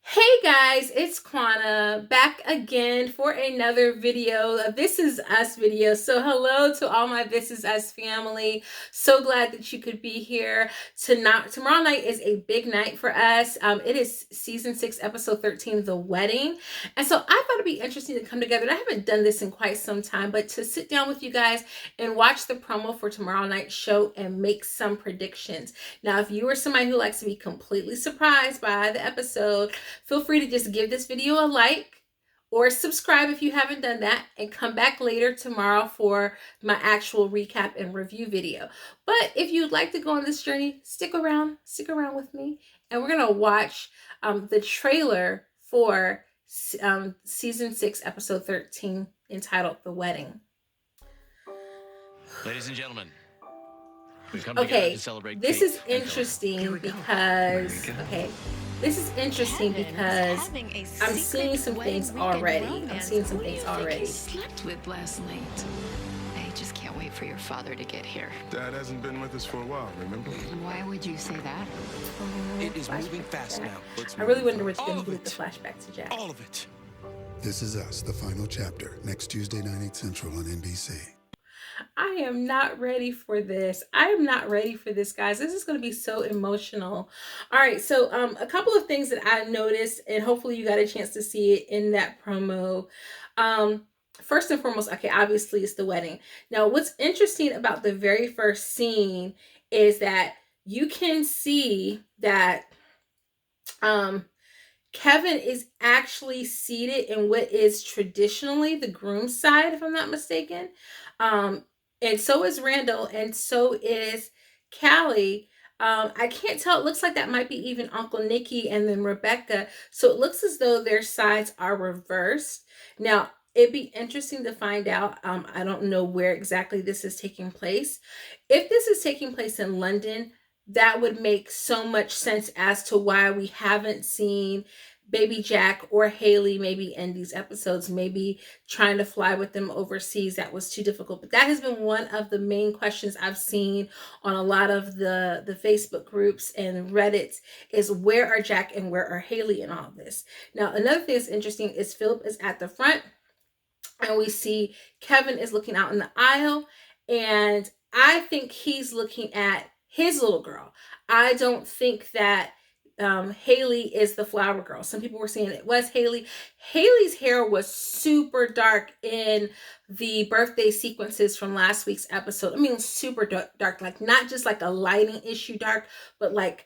Hey guys, it's Quana back again for another video, a This Is Us video. So hello to all my This Is Us family. So glad that you could be here tonight. Tomorrow night is a big night for us. It is season 6, episode 13, The Wedding. And so I thought it'd be interesting to come together. And I haven't done this in quite some time, but to sit down with you guys and watch the promo for tomorrow night's show and make some predictions. Now, if you are somebody who likes to be completely surprised by the episode, feel free to just give this video a like or subscribe if you haven't done that, and come back later tomorrow for my actual recap and review video. But if you'd like to go on this journey, stick around with me, and we're gonna watch the trailer for season 6, episode 13, entitled The Wedding. Ladies and gentlemen, we've come together to celebrate. This is interesting because this is interesting because I'm seeing some things already. Slept with last night. I just can't wait for your father to get here. Dad hasn't been with us for a while, remember? Why would you say that? It is moving fast now. I really wonder what's going to do with the flashback to Jack. All of it. This Is Us, the final chapter, next Tuesday, 9, 8 Central on NBC. I am not ready for this. I am not ready for this, guys. This is going to be so emotional. All right, so a couple of things that I noticed, and hopefully you got a chance to see it in that promo. First and foremost, okay, obviously it's the wedding. Now, what's interesting about the very first scene is that you can see that Kevin is actually seated in what is traditionally the groom's side, if I'm not mistaken. And so is Randall, and so is Callie. I can't tell. It looks like that might be even Uncle Nicky and then Rebecca. So it looks as though their sides are reversed. Now, it'd be interesting to find out. I don't know where exactly this is taking place. If this is taking place in London, that would make so much sense as to why we haven't seen baby Jack or Hailey maybe in these episodes, maybe trying to fly with them overseas. That was too difficult. But that has been one of the main questions I've seen on a lot of the Facebook groups and Reddits, is where are Jack and where are Hailey in all of this? Now, another thing that's interesting is Philip is at the front, and we see Kevin is looking out in the aisle, and I think he's looking at his little girl. I don't think that Hailey is the flower girl. Some people were saying it was Hailey. Hailey's hair was super dark in the birthday sequences from last week's episode. I mean, super dark, like not just like a lighting issue dark, but like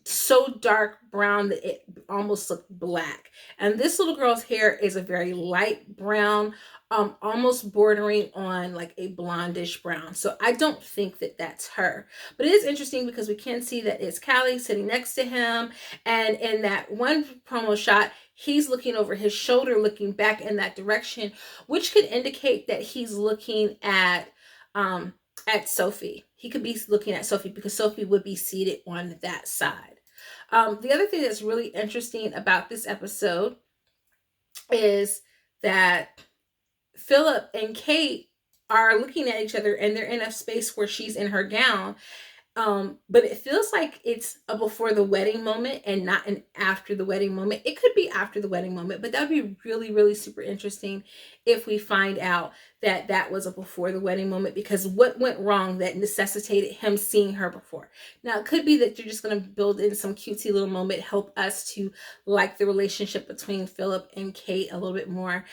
so dark brown that it almost looked black. And this little girl's hair is a very light brown, almost bordering on like a blondish brown. So I don't think that that's her. But it is interesting because we can see that it's Callie sitting next to him, and in that one promo shot, he's looking over his shoulder, looking back in that direction, which could indicate that he's looking at Sophie. He could be looking at Sophie because Sophie would be seated on that side. The other thing that's really interesting about this episode is that Philip and Kate are looking at each other, and they're in a space where she's in her gown. But it feels like it's a before the wedding moment and not an after the wedding moment. It could be after the wedding moment, but that would be really, really super interesting if we find out that that was a before the wedding moment, because what went wrong that necessitated him seeing her before? Now, it could be that you're just going to build in some cutesy little moment, help us to like the relationship between Philip and Kate a little bit more.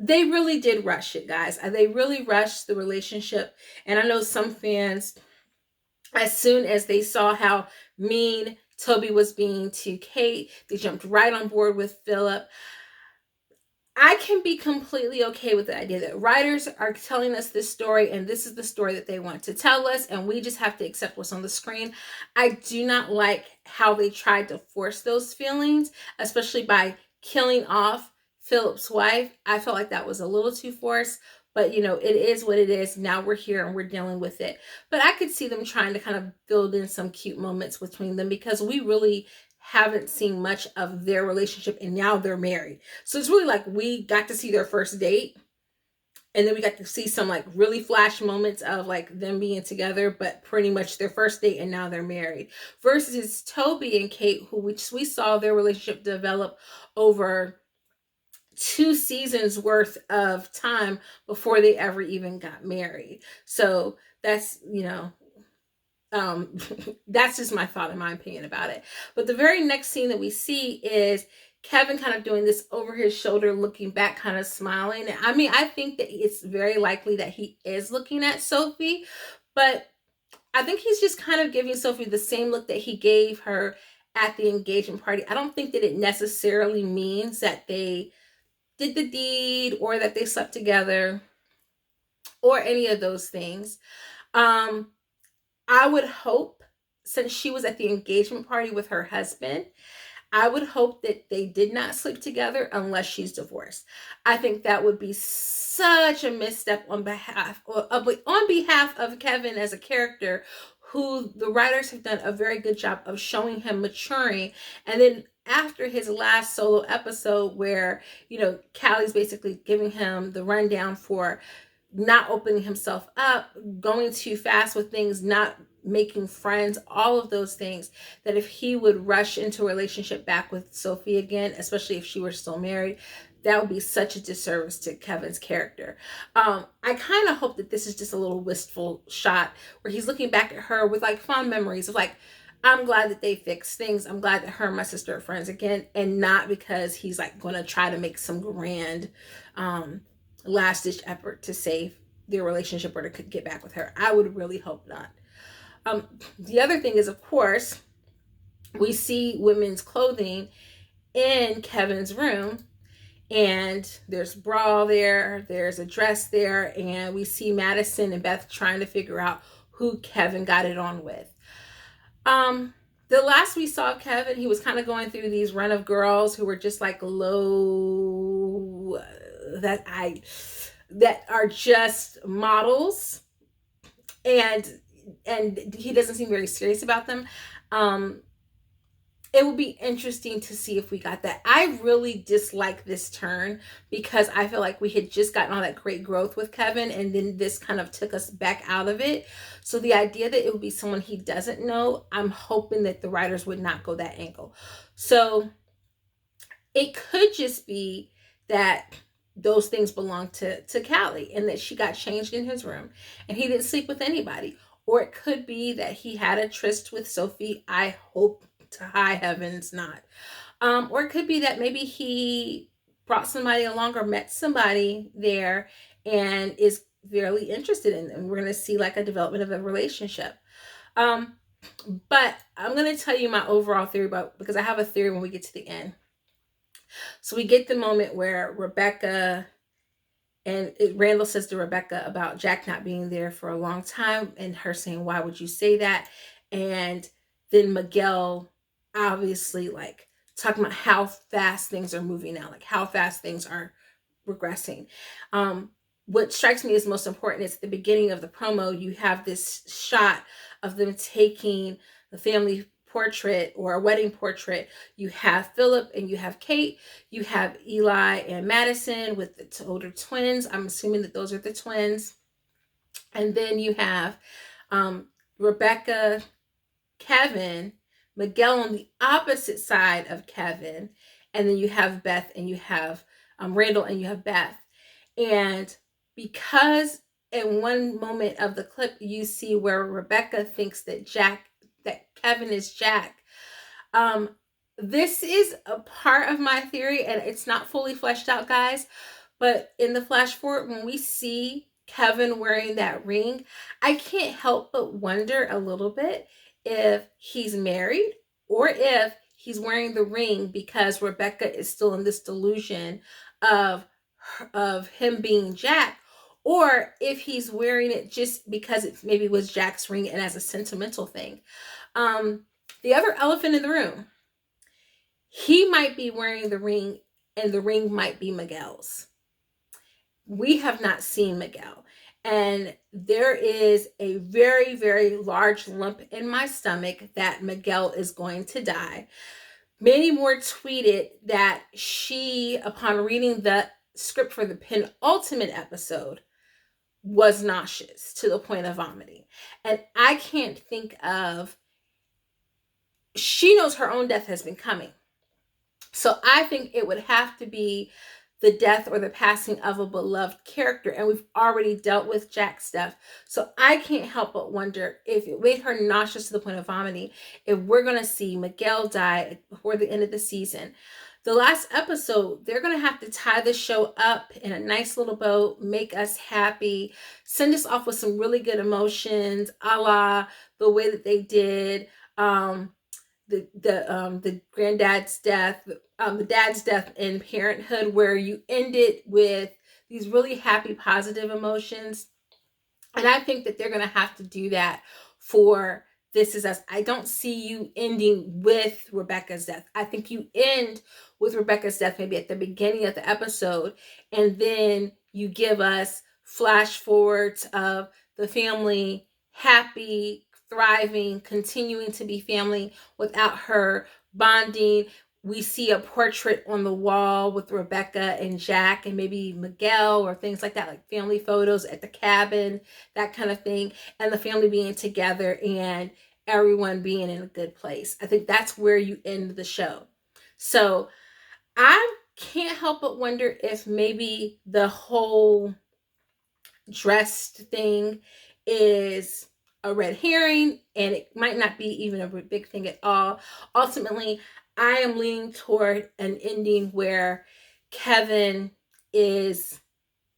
They really did rush it, guys. They really rushed the relationship. And I know some fans, as soon as they saw how mean Toby was being to Kate, they jumped right on board with Philip. I can be completely okay with the idea that writers are telling us this story, and this is the story that they want to tell us, and we just have to accept what's on the screen. I do not like how they tried to force those feelings, especially by killing off Philip's wife. I felt like that was a little too forced, but you know, it is what it is. Now we're here and we're dealing with it. But I could see them trying to kind of build in some cute moments between them, because we really haven't seen much of their relationship, and now they're married. So it's really like we got to see their first date, And then we got to see some like really flash moments of like them being together, but pretty much their first date and now they're married. Versus Toby and Kate, who we saw their relationship develop over 2 seasons worth of time before they ever even got married. So that's, that's just my thought and my opinion about it. But the very next scene that we see is Kevin kind of doing this over his shoulder, looking back, kind of smiling. I mean, I think that it's very likely that he is looking at Sophie, but I think he's just kind of giving Sophie the same look that he gave her at the engagement party. I don't think that it necessarily means that they did the deed or that they slept together or any of those things. I would hope, since she was at the engagement party with her husband, I would hope that they did not sleep together unless she's divorced. I think that would be such a misstep on behalf of Kevin as a character, who the writers have done a very good job of showing him maturing. And then after his last solo episode where, Callie's basically giving him the rundown for not opening himself up, going too fast with things, not making friends, all of those things, that if he would rush into a relationship back with Sophie again, especially if she were still married, that would be such a disservice to Kevin's character. I kind of hope that this is just a little wistful shot where he's looking back at her with like fond memories of like, I'm glad that they fixed things. I'm glad that her and my sister are friends again, and not because he's like going to try to make some grand last ditch effort to save their relationship or to get back with her. I would really hope not. The other thing is, of course, we see women's clothing in Kevin's room, and there's bra there, there's a dress there, and we see Madison and Beth trying to figure out who Kevin got it on with. The last we saw of Kevin, he was kind of going through these run of girls who were just like low, that are just models, and he doesn't seem very serious about them. It will be interesting to see if we got that. I really dislike this turn because I feel like we had just gotten all that great growth with Kevin, and then this kind of took us back out of it. So the idea that it would be someone he doesn't know, I'm hoping that the writers would not go that angle. So it could just be that those things belong to Callie, and that she got changed in his room and he didn't sleep with anybody. Or it could be that he had a tryst with Sophie. I hope to high heavens not. Or it could be that maybe he brought somebody along or met somebody there and is very interested in them. We're going to see like a development of a relationship. But I'm going to tell you my overall theory because I have a theory when we get to the end. So we get the moment where Randall says to Rebecca about Jack not being there for a long time, and her saying, why would you say that? And then Miguel obviously like talking about how fast things are moving now, like how fast things are regressing. What strikes me as most important is at the beginning of the promo, you have this shot of them taking the family portrait or a wedding portrait. You have Philip and you have Kate. You have Eli and Madison with the older twins. I'm assuming that those are the twins. And then you have Rebecca, Kevin, Miguel on the opposite side of Kevin. And then you have Beth and you have Randall and you have Beth. And because in one moment of the clip, you see where Rebecca thinks that Kevin is Jack. This is a part of my theory, and it's not fully fleshed out, guys. But in the flash forward, when we see Kevin wearing that ring, I can't help but wonder a little bit if he's married or if he's wearing the ring because Rebecca is still in this delusion of him being Jack, or if he's wearing it just because it maybe was Jack's ring and as a sentimental thing. The other elephant in the room, he might be wearing the ring and the ring might be Miguel's. We have not seen Miguel, and there is a very, very large lump in my stomach that Miguel is going to die. Many more tweeted that she, upon reading the script for the penultimate episode was nauseous to the point of vomiting. And I can't think of, she knows her own death has been coming. So I think it would have to be the death or the passing of a beloved character. And we've already dealt with Jack's death. So I can't help but wonder if it made her nauseous to the point of vomiting, if we're going to see Miguel die before the end of the season. The last episode, they're going to have to tie the show up in a nice little bow, make us happy, send us off with some really good emotions, a la the way that they did the granddad's death, the dad's death in Parenthood, where you ended with these really happy, positive emotions. And I think that they're going to have to do that for This Is Us. I don't see you ending with Rebecca's death. I think you end with Rebecca's death maybe at the beginning of the episode, and then you give us flash forwards of the family happy, thriving, continuing to be family without her, bonding. We see a portrait on the wall with Rebecca and Jack and maybe Miguel or things like that, like family photos at the cabin, that kind of thing, and the family being together and everyone being in a good place. I think that's where you end the show. So I can't help but wonder if maybe the whole dressed thing is a red herring and it might not be even a big thing at all. Ultimately, I am leaning toward an ending where Kevin is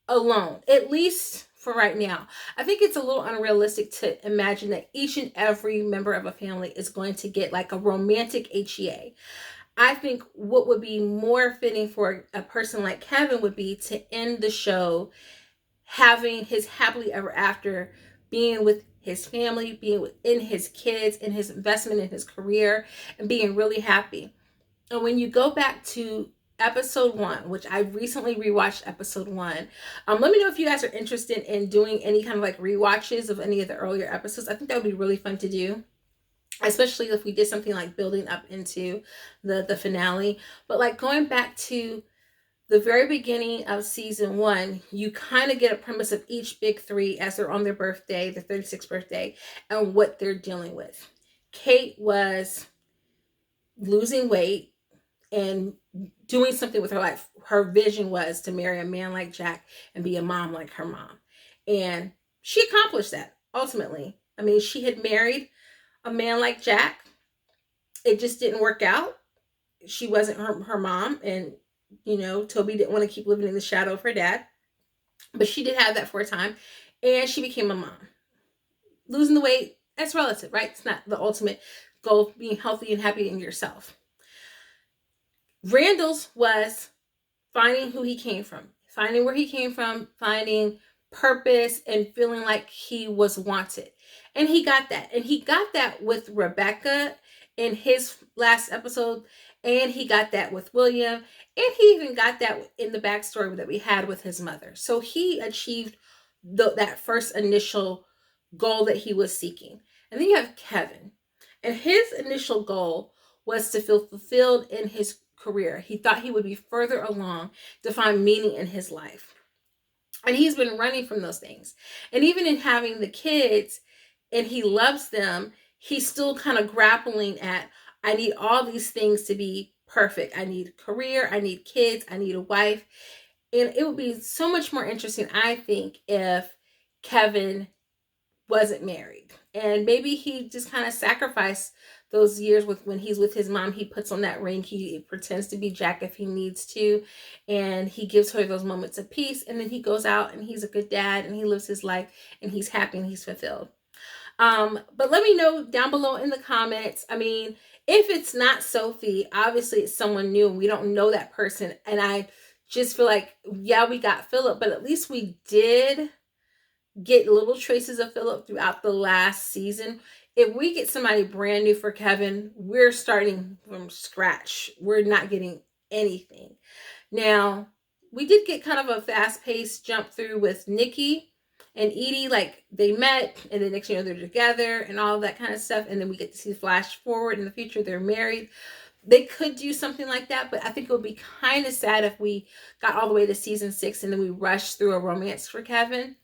alone, at least for right now. I think it's a little unrealistic to imagine that each and every member of a family is going to get like a romantic HEA. I think what would be more fitting for a person like Kevin would be to end the show having his happily ever after, being with his family, being within his kids, and his investment in his career, and being really happy. And when you go back to episode 1, which I recently rewatched episode 1, let me know if you guys are interested in doing any kind of like rewatches of any of the earlier episodes. I think that would be really fun to do, especially if we did something like building up into the finale. But like going back to the very beginning of season 1, you kind of get a premise of each big three as they're on their birthday, their 36th birthday, and what they're dealing with. Kate was losing weight and doing something with her life. Her vision was to marry a man like Jack and be a mom like her mom. And she accomplished that ultimately. I mean, she had married a man like Jack. It just didn't work out. She wasn't her mom, and you know, Toby didn't want to keep living in the shadow of her dad, but she did have that for a time, and she became a mom. Losing the weight, that's relative, right? It's not the ultimate goal, being healthy and happy in yourself. Randall's was finding who he came from, finding where he came from, finding purpose, and feeling like he was wanted. And he got that. And he got that with Rebecca in his last episode, and he got that with William, and he even got that in the backstory that we had with his mother. So he achieved that first initial goal that he was seeking. And then you have Kevin, and his initial goal was to feel fulfilled in his career. He thought he would be further along to find meaning in his life. And he's been running from those things. And even in having the kids, and he loves them, he's still kind of grappling at, I need all these things to be perfect. I need a career, I need kids, I need a wife. And it would be so much more interesting, I think, if Kevin wasn't married. And maybe he just kind of sacrificed those years with when he's with his mom. He puts on that ring. He pretends to be Jack if he needs to. And he gives her those moments of peace. And then he goes out and he's a good dad and he lives his life and he's happy and he's fulfilled. But let me know down below in the comments. I mean, if it's not Sophie, obviously it's someone new and we don't know that person. And I just feel like, yeah, we got Philip, but at least we did get little traces of Philip throughout the last season. If we get somebody brand new for Kevin, we're starting from scratch. We're not getting anything. Now, we did get kind of a fast-paced jump through with Nikki and Edie, like they met and then next thing you know they're together and all that kind of stuff, and then we get to see flash forward in the future, they're married. they could do something like that, but I think it would be kind of sad if we got all the way to season 6 and then we rushed through a romance for Kevin.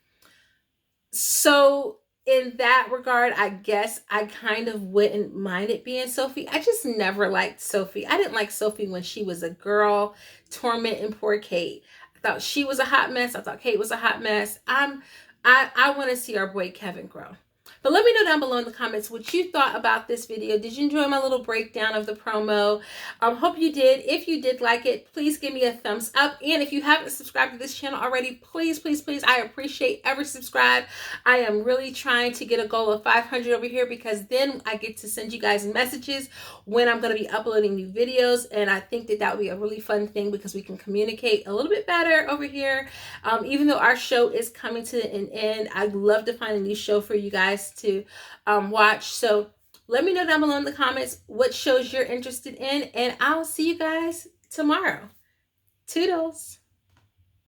So in that regard, I guess I kind of wouldn't mind it being Sophie. I just never liked Sophie. I didn't like Sophie when she was a girl tormenting poor Kate. I thought she was a hot mess. I thought Kate was a hot mess. I want to see our boy Kevin grow. But let me know down below in the comments what you thought about this video. Did you enjoy my little breakdown of the promo? Hope you did. If you did like it, please give me a thumbs up. And if you haven't subscribed to this channel already, please, please, please, I appreciate every subscribe. I am really trying to get a goal of 500 over here, because then I get to send you guys messages when I'm going to be uploading new videos. And I think that would be a really fun thing, because we can communicate a little bit better over here. Even though our show is coming to an end, I'd love to find a new show for you guys to watch. So let me know down below in the comments what shows you're interested in, and I'll see you guys tomorrow. Toodles.